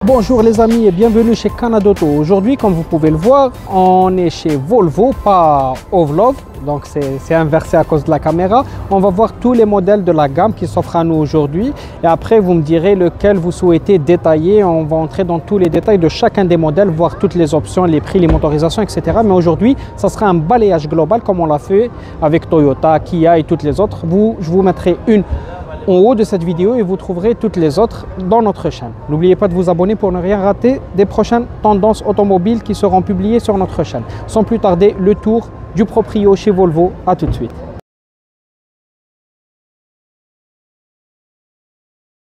Bonjour les amis et bienvenue chez Canada Auto. Aujourd'hui, comme vous pouvez le voir, on est chez Volvo, pas au vlog, donc c'est inversé à cause de la caméra. On va voir tous les modèles de la gamme qui s'offrent à nous aujourd'hui et après vous me direz lequel vous souhaitez détailler. On va entrer dans tous les détails de chacun des modèles, voir toutes les options, les prix, les motorisations, etc. Mais aujourd'hui, ça sera un balayage global comme on l'a fait avec Toyota, Kia et toutes les autres. Je vous mettrai une en haut de cette vidéo et vous trouverez toutes les autres dans notre chaîne. N'oubliez pas de vous abonner pour ne rien rater des prochaines tendances automobiles qui seront publiées sur notre chaîne. Sans plus tarder, le tour du proprio chez Volvo. À tout de suite.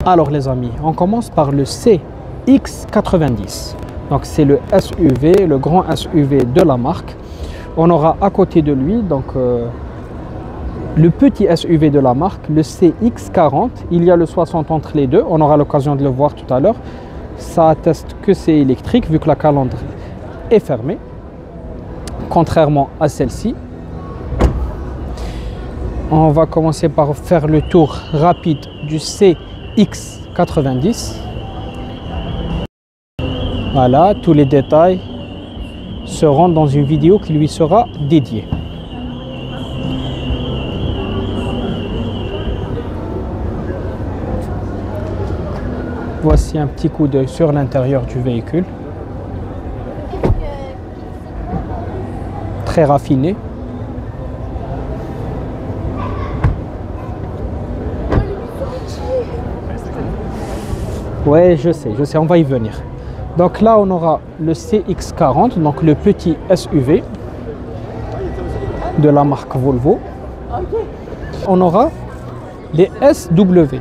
Alors les amis, on commence par le CX90. Donc c'est le SUV, le grand SUV de la marque. On aura à côté de lui donc le petit SUV de la marque, le CX40, il y a le 60 entre les deux, on aura l'occasion de le voir tout à l'heure. Ça atteste que c'est électrique vu que la calandre est fermée, contrairement à celle-ci. On va commencer par faire le tour rapide du CX90. Voilà, tous les détails seront dans une vidéo qui lui sera dédiée. Voici un petit coup d'œil sur l'intérieur du véhicule. Très raffiné. Ouais, je sais, on va y venir. Donc là, on aura le CX40, donc le petit SUV de la marque Volvo. On aura les SW.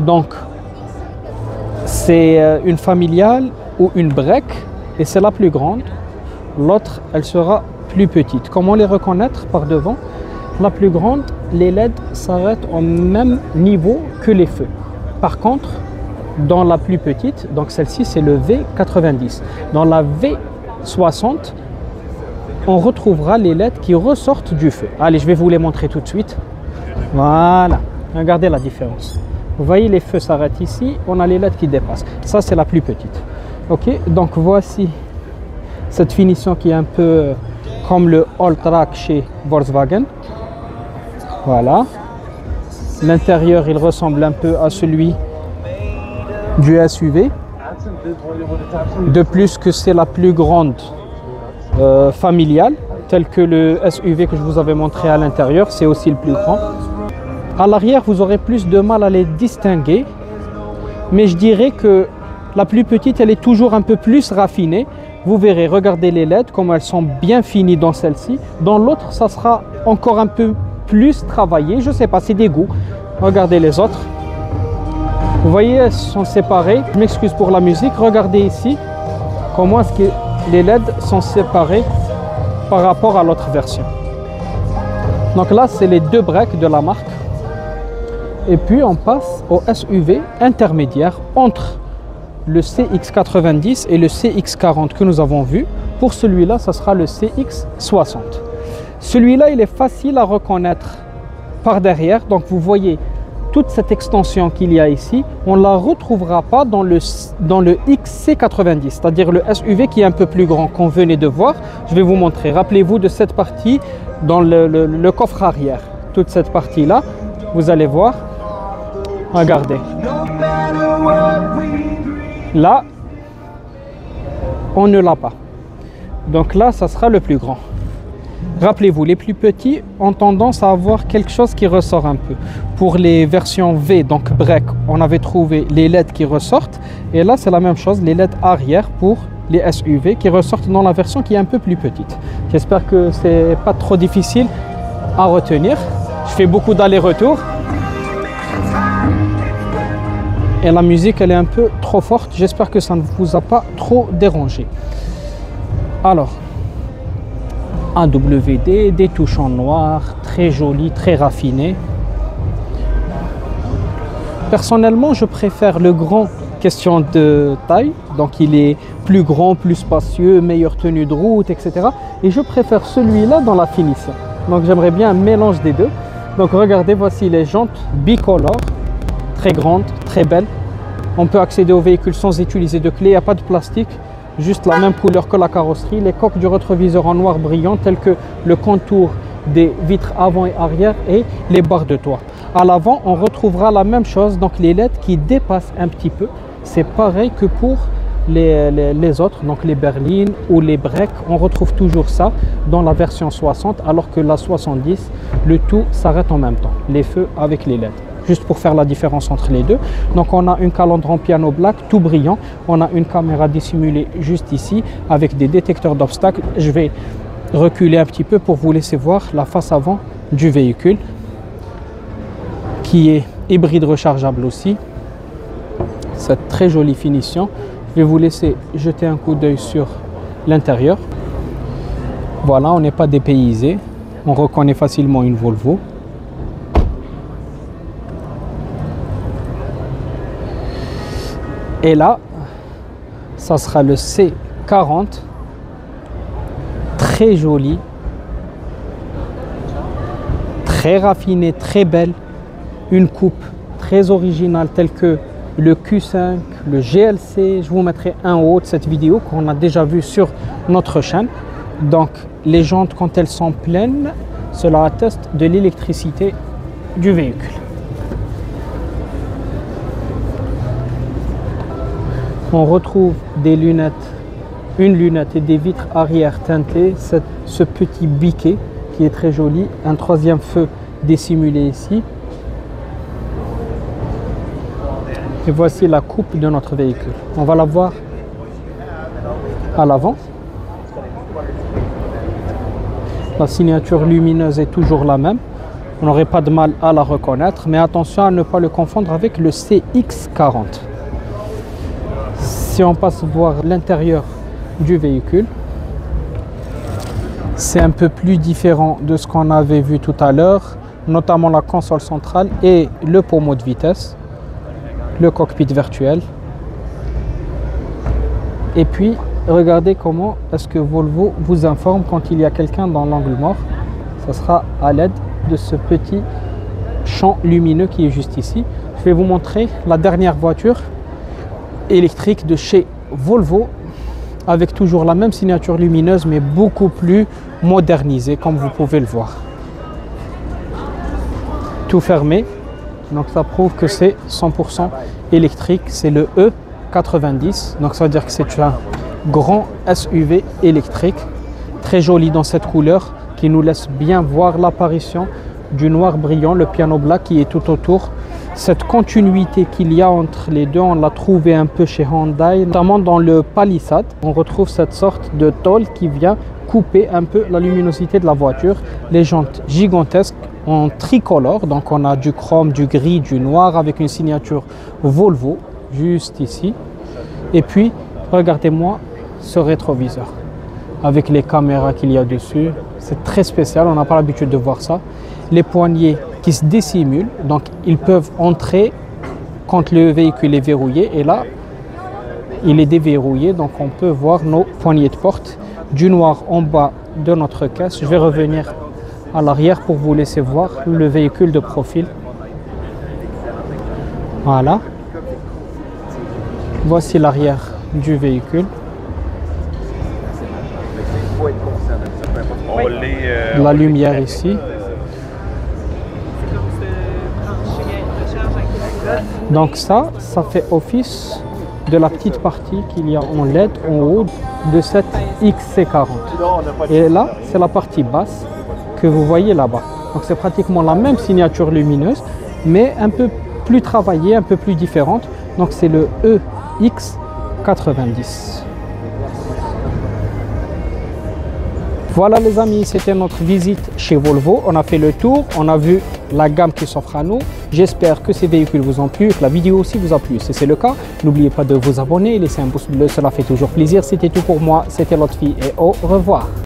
Donc, c'est une familiale ou une break et c'est la plus grande. L'autre, elle sera plus petite. Comment les reconnaître par devant? La plus grande, les LED s'arrêtent au même niveau que les feux. Par contre, dans la plus petite, donc celle-ci, c'est le V90. Dans la V60, on retrouvera les LED qui ressortent du feu. Allez, je vais vous les montrer tout de suite. Voilà, regardez la différence. Vous voyez, les feux s'arrêtent ici, on a les LED qui dépassent. Ça, c'est la plus petite. Ok, donc voici cette finition qui est un peu comme le All-Track chez Volkswagen. Voilà. L'intérieur, il ressemble un peu à celui du SUV. De plus que c'est la plus grande familiale, telle que le SUV que je vous avais montré à l'intérieur, c'est aussi le plus grand. À l'arrière, vous aurez plus de mal à les distinguer, mais je dirais que la plus petite, elle est toujours un peu plus raffinée. Vous verrez, regardez les LED, comme elles sont bien finies dans celle-ci. Dans l'autre, ça sera encore un peu plus travaillé. Je ne sais pas, c'est des goûts. Regardez les autres. Vous voyez, elles sont séparées. Je m'excuse pour la musique. Regardez ici, comment est-ce que les LED sont séparés par rapport à l'autre version. Donc là, c'est les deux breaks de la marque. Et puis on passe au SUV intermédiaire entre le CX90 et le CX40 que nous avons vu. Pour celui-là, ça sera le CX60. Celui-là, il est facile à reconnaître par derrière. Donc vous voyez toute cette extension qu'il y a ici. On ne la retrouvera pas dans le XC90, c'est-à-dire le SUV qui est un peu plus grand qu'on venait de voir. Je vais vous montrer. Rappelez-vous de cette partie dans le coffre arrière. Toute cette partie-là, vous allez voir. Regardez. Là, on ne l'a pas. Donc là, ça sera le plus grand. Rappelez-vous, les plus petits ont tendance à avoir quelque chose qui ressort un peu. Pour les versions V, donc break, on avait trouvé les LED qui ressortent. Et là, c'est la même chose, les LED arrière pour les SUV qui ressortent dans la version qui est un peu plus petite. J'espère que c'est pas trop difficile à retenir. Je fais beaucoup d'allers-retours. Et la musique, elle est un peu trop forte. J'espère que ça ne vous a pas trop dérangé. Alors, AWD, des touches en noir, très joli, très raffiné. Personnellement, je préfère le grand, question de taille. Donc, il est plus grand, plus spacieux, meilleure tenue de route, etc. Et je préfère celui-là dans la finition. Donc, j'aimerais bien un mélange des deux. Donc, regardez, voici les jantes bicolores. Très grandes, très belles. On peut accéder au véhicule sans utiliser de clé, il n'y a pas de plastique, juste la même couleur que la carrosserie. Les coques du rétroviseur en noir brillant, telles que le contour des vitres avant et arrière et les barres de toit. À l'avant, on retrouvera la même chose, donc les LED qui dépassent un petit peu. C'est pareil que pour les autres, donc les berlines ou les breaks. On retrouve toujours ça dans la version 60, alors que la 70, le tout s'arrête en même temps, les feux avec les LED. Juste pour faire la différence entre les deux. Donc on a une calandre en piano black tout brillant. On a une caméra dissimulée juste ici avec des détecteurs d'obstacles. Je vais reculer un petit peu pour vous laisser voir la face avant du véhicule qui est hybride rechargeable aussi. Cette très jolie finition. Je vais vous laisser jeter un coup d'œil sur l'intérieur. Voilà, on n'est pas dépaysé. On reconnaît facilement une Volvo. Et là, ça sera le C40, très joli, très raffiné, très belle, une coupe très originale telle que le Q5, le GLC. Je vous mettrai un en haut de cette vidéo qu'on a déjà vu sur notre chaîne. Donc les jantes, quand elles sont pleines, cela atteste de l'électricité du véhicule. On retrouve des lunettes, une lunette et des vitres arrière teintées, ce petit biquet qui est très joli, un troisième feu dissimulé ici. Et voici la coupe de notre véhicule. On va la voir à l'avant. La signature lumineuse est toujours la même. On n'aurait pas de mal à la reconnaître, mais attention à ne pas le confondre avec le CX40. Si on passe voir l'intérieur du véhicule, c'est un peu plus différent de ce qu'on avait vu tout à l'heure, notamment la console centrale et le pommeau de vitesse, le cockpit virtuel. Et puis, regardez comment est-ce que Volvo vous informe quand il y a quelqu'un dans l'angle mort. Ce sera à l'aide de ce petit champ lumineux qui est juste ici. Je vais vous montrer la dernière voiture électrique de chez Volvo avec toujours la même signature lumineuse mais beaucoup plus modernisée comme vous pouvez le voir. Tout fermé, donc ça prouve que c'est 100% électrique. C'est le E90, donc ça veut dire que c'est un grand SUV électrique très joli dans cette couleur qui nous laisse bien voir l'apparition du noir brillant, le piano black qui est tout autour. Cette continuité qu'il y a entre les deux, on l'a trouvé un peu chez Hyundai, notamment dans le Palisade. On retrouve cette sorte de tôle qui vient couper un peu la luminosité de la voiture. Les jantes gigantesques en tricolore, donc on a du chrome, du gris, du noir avec une signature Volvo juste ici. Et puis, regardez-moi ce rétroviseur avec les caméras qu'il y a dessus. C'est très spécial, on n'a pas l'habitude de voir ça. Les poignées qui se dissimulent, donc ils peuvent entrer quand le véhicule est verrouillé, et là il est déverrouillé, donc on peut voir nos poignées de porte. Du noir en bas de notre caisse. Je vais revenir à l'arrière pour vous laisser voir le véhicule de profil. Voilà, voici l'arrière du véhicule. La lumière ici. Donc ça fait office de la petite partie qu'il y a en LED en haut de cette XC40. Et là, c'est la partie basse que vous voyez là-bas. Donc c'est pratiquement la même signature lumineuse, mais un peu plus travaillée, un peu plus différente. Donc c'est le EX90. Voilà les amis, c'était notre visite chez Volvo. On a fait le tour, on a vu la gamme qui s'offre à nous. J'espère que ces véhicules vous ont plu, que la vidéo aussi vous a plu. Si c'est le cas, n'oubliez pas de vous abonner et laisser un pouce bleu, cela fait toujours plaisir. C'était tout pour moi, c'était Lotfi et au revoir.